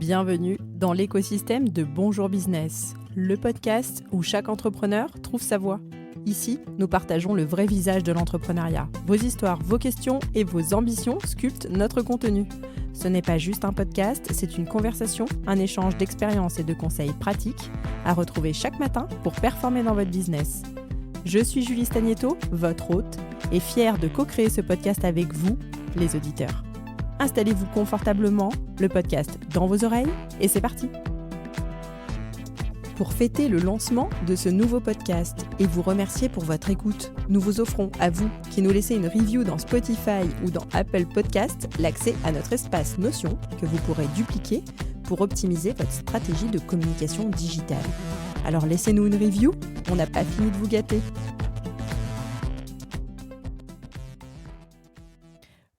Bienvenue dans l'écosystème de Bonjour Business, le podcast où chaque entrepreneur trouve sa voie. Ici, nous partageons le vrai visage de l'entrepreneuriat. Vos histoires, vos questions et vos ambitions sculptent notre contenu. Ce n'est pas juste un podcast, c'est une conversation, un échange d'expériences et de conseils pratiques à retrouver chaque matin pour performer dans votre business. Je suis Julie Stagnetto, votre hôte, et fière de co-créer ce podcast avec vous, les auditeurs. Installez-vous confortablement, le podcast dans vos oreilles, et c'est parti. Pour fêter le lancement de ce nouveau podcast et vous remercier pour votre écoute, nous vous offrons à vous qui nous laissez une review dans Spotify ou dans Apple Podcast l'accès à notre espace Notion que vous pourrez dupliquer pour optimiser votre stratégie de communication digitale. Alors laissez-nous une review, on n'a pas fini de vous gâter.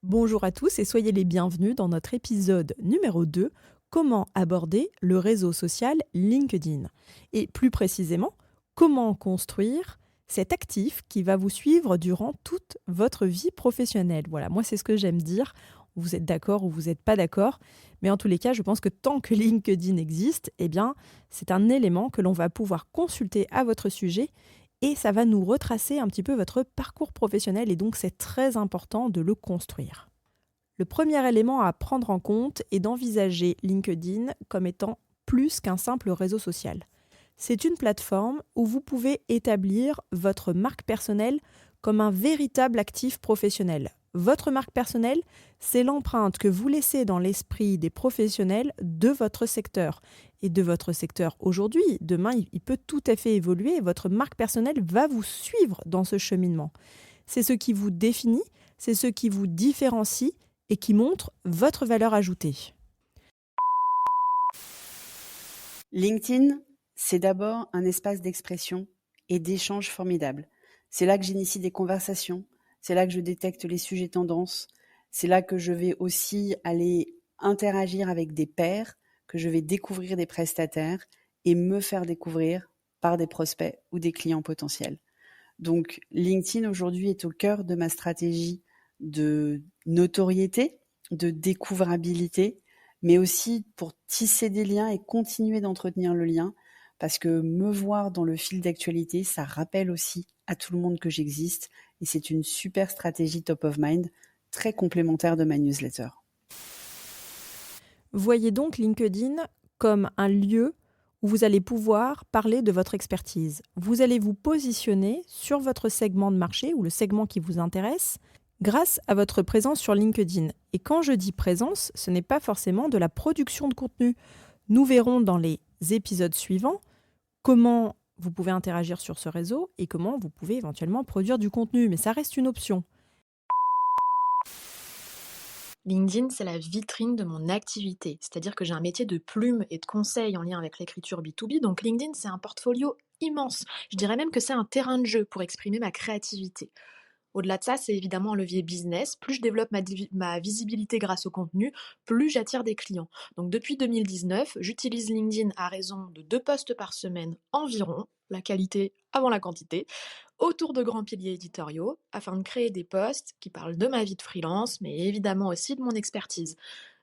Bonjour à tous et soyez les bienvenus dans notre épisode numéro 2, comment aborder le réseau social LinkedIn. Et plus précisément, comment construire cet actif qui va vous suivre durant toute votre vie professionnelle. Voilà, moi c'est ce que j'aime dire. Vous êtes d'accord ou vous n'êtes pas d'accord, mais en tous les cas, je pense que tant que LinkedIn existe, eh bien, c'est un élément que l'on va pouvoir consulter à votre sujet et ça va nous retracer un petit peu votre parcours professionnel et donc c'est très important de le construire. Le premier élément à prendre en compte est d'envisager LinkedIn comme étant plus qu'un simple réseau social. C'est une plateforme où vous pouvez établir votre marque personnelle comme un véritable actif professionnel. Votre marque personnelle, c'est l'empreinte que vous laissez dans l'esprit des professionnels de votre secteur. Et de votre secteur aujourd'hui, demain, il peut tout à fait évoluer et votre marque personnelle va vous suivre dans ce cheminement. C'est ce qui vous définit, c'est ce qui vous différencie et qui montre votre valeur ajoutée. LinkedIn, c'est d'abord un espace d'expression et d'échange formidable. C'est là que j'initie des conversations, c'est là que je détecte les sujets tendances, c'est là que je vais aussi aller interagir avec des pairs, que je vais découvrir des prestataires et me faire découvrir par des prospects ou des clients potentiels. Donc LinkedIn aujourd'hui est au cœur de ma stratégie de notoriété, de découvrabilité, mais aussi pour tisser des liens et continuer d'entretenir le lien, parce que me voir dans le fil d'actualité, ça rappelle aussi à tout le monde que j'existe, et c'est une super stratégie top of mind, très complémentaire de ma newsletter. Voyez donc LinkedIn comme un lieu où vous allez pouvoir parler de votre expertise. Vous allez vous positionner sur votre segment de marché ou le segment qui vous intéresse grâce à votre présence sur LinkedIn. Et quand je dis présence, ce n'est pas forcément de la production de contenu. Nous verrons dans les épisodes suivants comment vous pouvez interagir sur ce réseau et comment vous pouvez éventuellement produire du contenu, mais ça reste une option. LinkedIn, c'est la vitrine de mon activité, c'est-à-dire que j'ai un métier de plume et de conseil en lien avec l'écriture B2B, donc LinkedIn, c'est un portfolio immense. Je dirais même que c'est un terrain de jeu pour exprimer ma créativité. Au-delà de ça, c'est évidemment un levier business. Plus je développe ma visibilité grâce au contenu, plus j'attire des clients. Donc depuis 2019, j'utilise LinkedIn à raison de 2 posts par semaine environ, la qualité avant la quantité, autour de grands piliers éditoriaux, afin de créer des posts qui parlent de ma vie de freelance, mais évidemment aussi de mon expertise.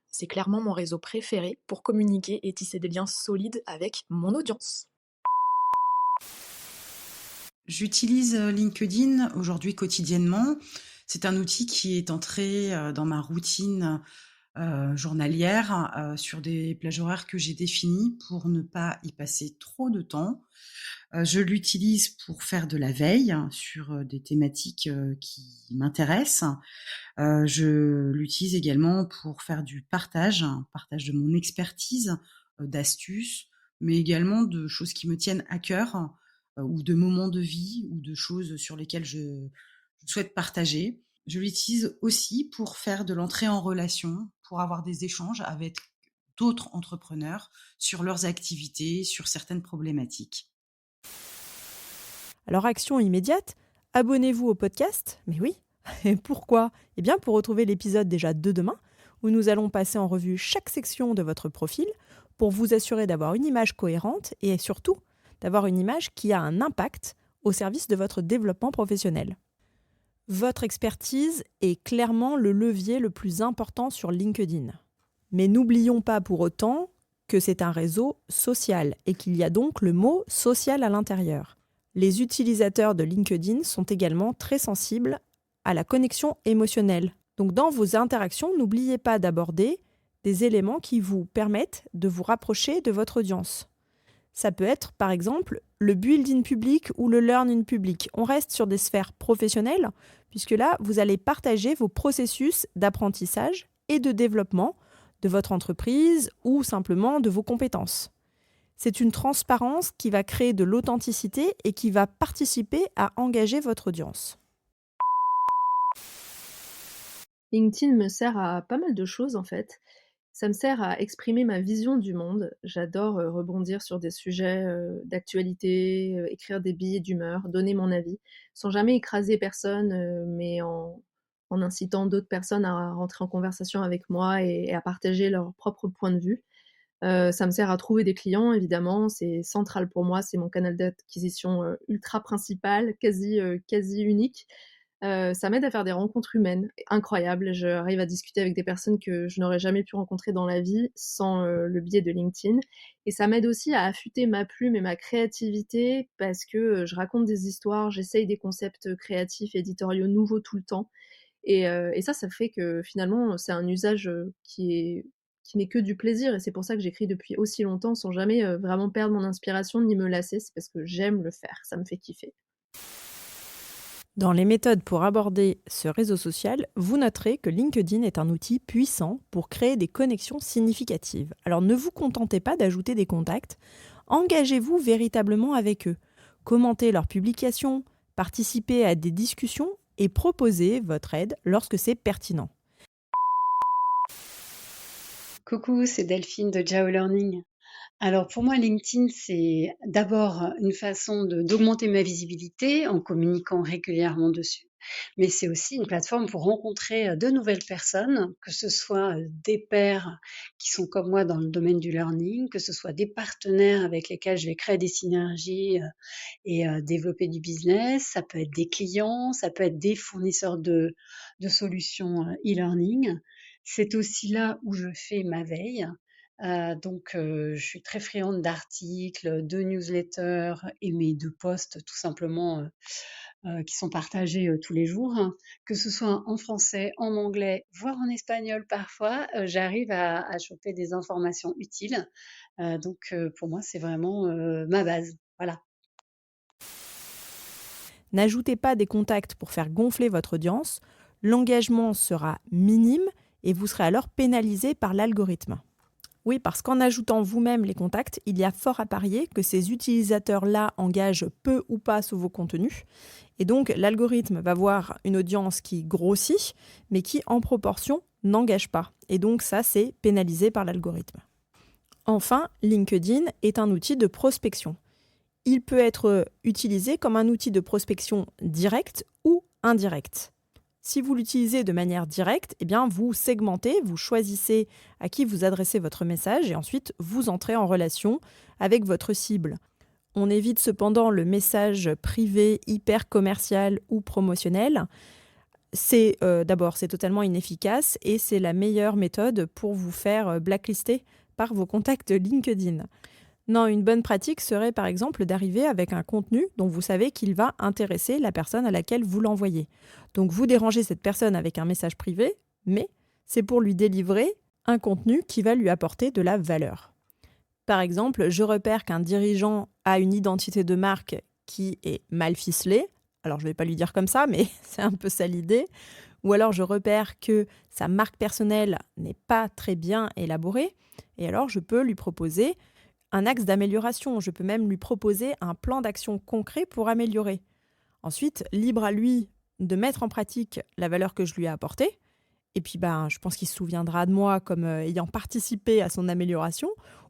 C'est clairement mon réseau préféré pour communiquer et tisser des liens solides avec mon audience. J'utilise LinkedIn aujourd'hui quotidiennement. C'est un outil qui est entré dans ma routine journalière sur des plages horaires que j'ai définies pour ne pas y passer trop de temps. Je l'utilise pour faire de la veille sur des thématiques qui m'intéressent. Je l'utilise également pour faire du partage de mon expertise, d'astuces, mais également de choses qui me tiennent à cœur, ou de moments de vie, ou de choses sur lesquelles je souhaite partager. Je l'utilise aussi pour faire de l'entrée en relation, pour avoir des échanges avec d'autres entrepreneurs sur leurs activités, sur certaines problématiques. Alors action immédiate, abonnez-vous au podcast, mais oui, et pourquoi ? Eh bien pour retrouver l'épisode déjà de demain, où nous allons passer en revue chaque section de votre profil pour vous assurer d'avoir une image cohérente et surtout d'avoir une image qui a un impact au service de votre développement professionnel. Votre expertise est clairement le levier le plus important sur LinkedIn. Mais n'oublions pas pour autant que c'est un réseau social et qu'il y a donc le mot social à l'intérieur. Les utilisateurs de LinkedIn sont également très sensibles à la connexion émotionnelle. Donc dans vos interactions, n'oubliez pas d'aborder des éléments qui vous permettent de vous rapprocher de votre audience. Ça peut être par exemple le build in public ou le learn in public. On reste sur des sphères professionnelles puisque là, vous allez partager vos processus d'apprentissage et de développement de votre entreprise ou simplement de vos compétences. C'est une transparence qui va créer de l'authenticité et qui va participer à engager votre audience. LinkedIn me sert à pas mal de choses en fait. Ça me sert à exprimer ma vision du monde. J'adore rebondir sur des sujets d'actualité, écrire des billets d'humeur, donner mon avis, sans jamais écraser personne, mais en incitant d'autres personnes à rentrer en conversation avec moi et à partager leur propre point de vue. Ça me sert à trouver des clients évidemment, c'est central pour moi, c'est mon canal d'acquisition ultra principal, quasi unique. Ça m'aide à faire des rencontres humaines incroyables. J'arrive à discuter avec des personnes que je n'aurais jamais pu rencontrer dans la vie sans le biais de LinkedIn. Et ça m'aide aussi à affûter ma plume et ma créativité parce que je raconte des histoires, j'essaye des concepts créatifs, éditoriaux nouveaux tout le temps. Et ça fait que finalement, c'est un usage qui n'est que du plaisir. Et c'est pour ça que j'écris depuis aussi longtemps sans jamais vraiment perdre mon inspiration ni me lasser. C'est parce que j'aime le faire, ça me fait kiffer. Dans les méthodes pour aborder ce réseau social, vous noterez que LinkedIn est un outil puissant pour créer des connexions significatives. Alors ne vous contentez pas d'ajouter des contacts, engagez-vous véritablement avec eux. Commentez leurs publications, participez à des discussions et proposez votre aide lorsque c'est pertinent. Coucou, c'est Delphine de Jao Learning. Alors pour moi, LinkedIn, c'est d'abord une façon d'augmenter ma visibilité en communiquant régulièrement dessus, mais c'est aussi une plateforme pour rencontrer de nouvelles personnes, que ce soit des pairs qui sont comme moi dans le domaine du learning, que ce soit des partenaires avec lesquels je vais créer des synergies et développer du business. Ça peut être des clients, ça peut être des fournisseurs de solutions e-learning. C'est aussi là où je fais ma veille. Donc je suis très friande d'articles, de newsletters et mais de posts tout simplement, qui sont partagés, tous les jours, hein. Que ce soit en français, en anglais, voire en espagnol parfois, j'arrive à choper des informations utiles. Donc pour moi, c'est vraiment, ma base. Voilà. N'ajoutez pas des contacts pour faire gonfler votre audience, l'engagement sera minime et vous serez alors pénalisé par l'algorithme. Oui, parce qu'en ajoutant vous-même les contacts, il y a fort à parier que ces utilisateurs-là engagent peu ou pas sous vos contenus. Et donc, l'algorithme va voir une audience qui grossit, mais qui, en proportion, n'engage pas. Et donc, ça, c'est pénalisé par l'algorithme. Enfin, LinkedIn est un outil de prospection. Il peut être utilisé comme un outil de prospection direct ou indirect. Si vous l'utilisez de manière directe, eh bien vous segmentez, vous choisissez à qui vous adressez votre message et ensuite vous entrez en relation avec votre cible. On évite cependant le message privé hyper commercial ou promotionnel. D'abord, c'est totalement inefficace et c'est la meilleure méthode pour vous faire blacklister par vos contacts LinkedIn. Non, une bonne pratique serait par exemple d'arriver avec un contenu dont vous savez qu'il va intéresser la personne à laquelle vous l'envoyez. Donc vous dérangez cette personne avec un message privé, mais c'est pour lui délivrer un contenu qui va lui apporter de la valeur. Par exemple, je repère qu'un dirigeant a une identité de marque qui est mal ficelée. Alors je ne vais pas lui dire comme ça, mais c'est un peu ça l'idée. Ou alors je repère que sa marque personnelle n'est pas très bien élaborée. Et alors je peux lui proposer un axe d'amélioration. Je peux même lui proposer un plan d'action concret pour améliorer. Ensuite, libre à lui de mettre en pratique la valeur que je lui ai apportée. Et puis, je pense qu'il se souviendra de moi comme ayant participé à son amélioration.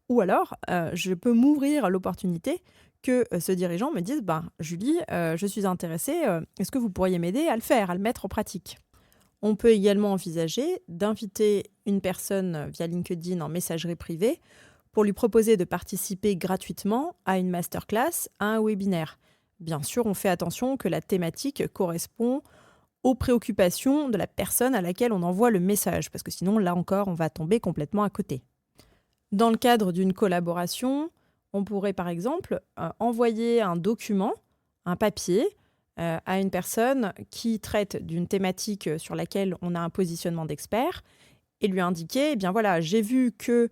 Ou alors, je peux m'ouvrir l'opportunité que ce dirigeant me dise « Julie, je suis intéressée, est-ce que vous pourriez m'aider à le faire, à le mettre en pratique ?» On peut également envisager d'inviter une personne via LinkedIn en messagerie privée pour lui proposer de participer gratuitement à une masterclass, à un webinaire. Bien sûr, on fait attention que la thématique correspond aux préoccupations de la personne à laquelle on envoie le message, parce que sinon, là encore, on va tomber complètement à côté. Dans le cadre d'une collaboration, on pourrait par exemple envoyer un document, un papier, à une personne qui traite d'une thématique sur laquelle on a un positionnement d'expert et lui indiquer, eh bien voilà, j'ai vu que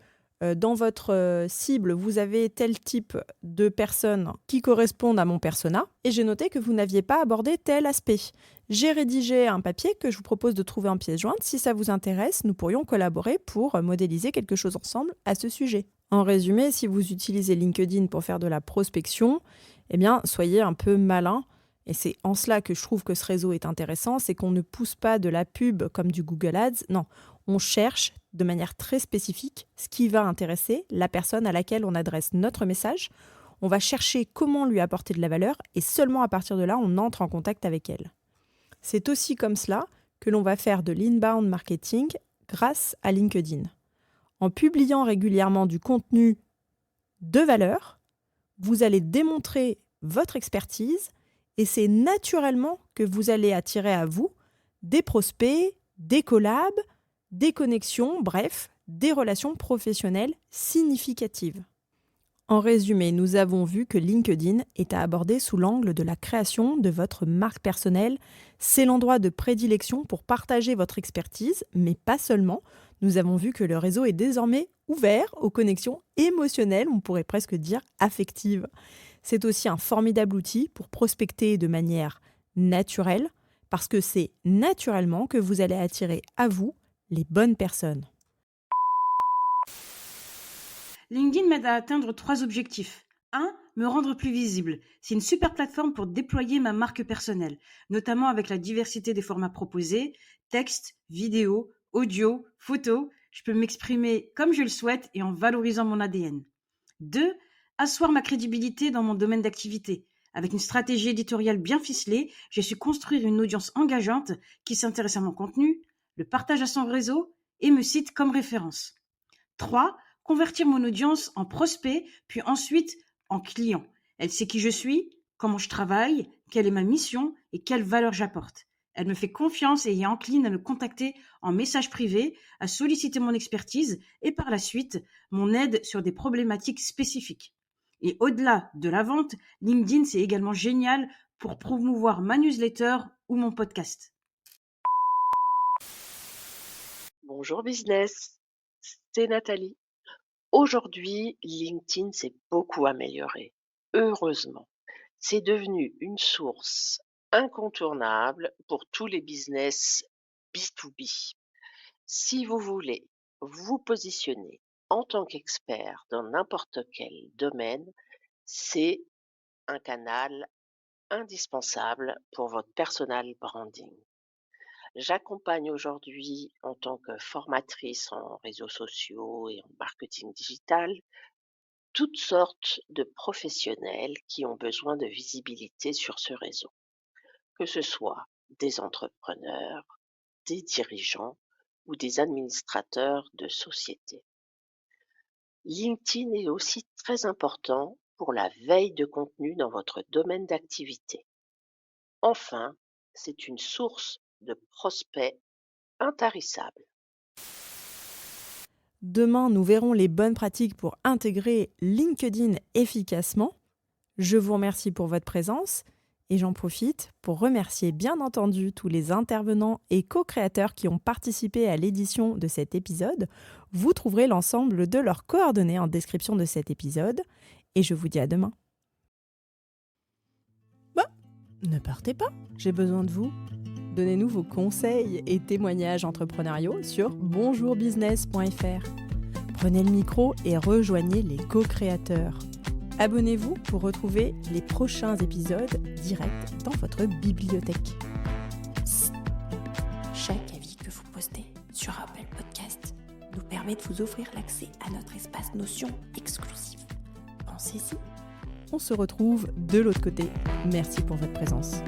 dans votre cible, vous avez tel type de personnes qui correspondent à mon persona et j'ai noté que vous n'aviez pas abordé tel aspect. J'ai rédigé un papier que je vous propose de trouver en pièce jointe. Si ça vous intéresse, nous pourrions collaborer pour modéliser quelque chose ensemble à ce sujet. En résumé, si vous utilisez LinkedIn pour faire de la prospection, eh bien, soyez un peu malin. Et c'est en cela que je trouve que ce réseau est intéressant, c'est qu'on ne pousse pas de la pub comme du Google Ads. Non, on cherche de manière très spécifique ce qui va intéresser la personne à laquelle on adresse notre message. On va chercher comment lui apporter de la valeur et seulement à partir de là, on entre en contact avec elle. C'est aussi comme cela que l'on va faire de l'inbound marketing grâce à LinkedIn. En publiant régulièrement du contenu de valeur, vous allez démontrer votre expertise et c'est naturellement que vous allez attirer à vous des prospects, des collabs, des connexions, bref, des relations professionnelles significatives. En résumé, nous avons vu que LinkedIn est à aborder sous l'angle de la création de votre marque personnelle. C'est l'endroit de prédilection pour partager votre expertise, mais pas seulement. Nous avons vu que le réseau est désormais ouvert aux connexions émotionnelles, on pourrait presque dire affectives. C'est aussi un formidable outil pour prospecter de manière naturelle, parce que c'est naturellement que vous allez attirer à vous les bonnes personnes. LinkedIn m'aide à atteindre 3 objectifs. 1. Me rendre plus visible. C'est une super plateforme pour déployer ma marque personnelle, notamment avec la diversité des formats proposés, texte, vidéo, audio, photo. Je peux m'exprimer comme je le souhaite et en valorisant mon ADN. 2. Asseoir ma crédibilité dans mon domaine d'activité. Avec une stratégie éditoriale bien ficelée, j'ai su construire une audience engageante qui s'intéresse à mon contenu, le partage à son réseau et me cite comme référence. 3. Convertir mon audience en prospect, puis ensuite en client. Elle sait qui je suis, comment je travaille, quelle est ma mission et quelle valeur j'apporte. Elle me fait confiance et est encline à me contacter en message privé, à solliciter mon expertise et par la suite mon aide sur des problématiques spécifiques. Et au-delà de la vente, LinkedIn, c'est également génial pour promouvoir ma newsletter ou mon podcast. Bonjour business, c'est Nathalie. Aujourd'hui, LinkedIn s'est beaucoup amélioré. Heureusement, c'est devenu une source incontournable pour tous les business B2B. Si vous voulez vous positionner en tant qu'expert dans n'importe quel domaine, c'est un canal indispensable pour votre personal branding. J'accompagne aujourd'hui en tant que formatrice en réseaux sociaux et en marketing digital toutes sortes de professionnels qui ont besoin de visibilité sur ce réseau, que ce soit des entrepreneurs, des dirigeants ou des administrateurs de sociétés. LinkedIn est aussi très important pour la veille de contenu dans votre domaine d'activité. Enfin, c'est une source de prospects intarissables. Demain, nous verrons les bonnes pratiques pour intégrer LinkedIn efficacement. Je vous remercie pour votre présence et j'en profite pour remercier bien entendu tous les intervenants et co-créateurs qui ont participé à l'édition de cet épisode. Vous trouverez l'ensemble de leurs coordonnées en description de cet épisode et je vous dis à demain. Ne partez pas, j'ai besoin de vous. Donnez-nous vos conseils et témoignages entrepreneuriaux sur bonjourbusiness.fr. Prenez le micro et rejoignez les co-créateurs. Abonnez-vous pour retrouver les prochains épisodes directs dans votre bibliothèque. Chaque avis que vous postez sur Apple Podcast nous permet de vous offrir l'accès à notre espace Notion exclusif. Pensez-y. On se retrouve de l'autre côté. Merci pour votre présence.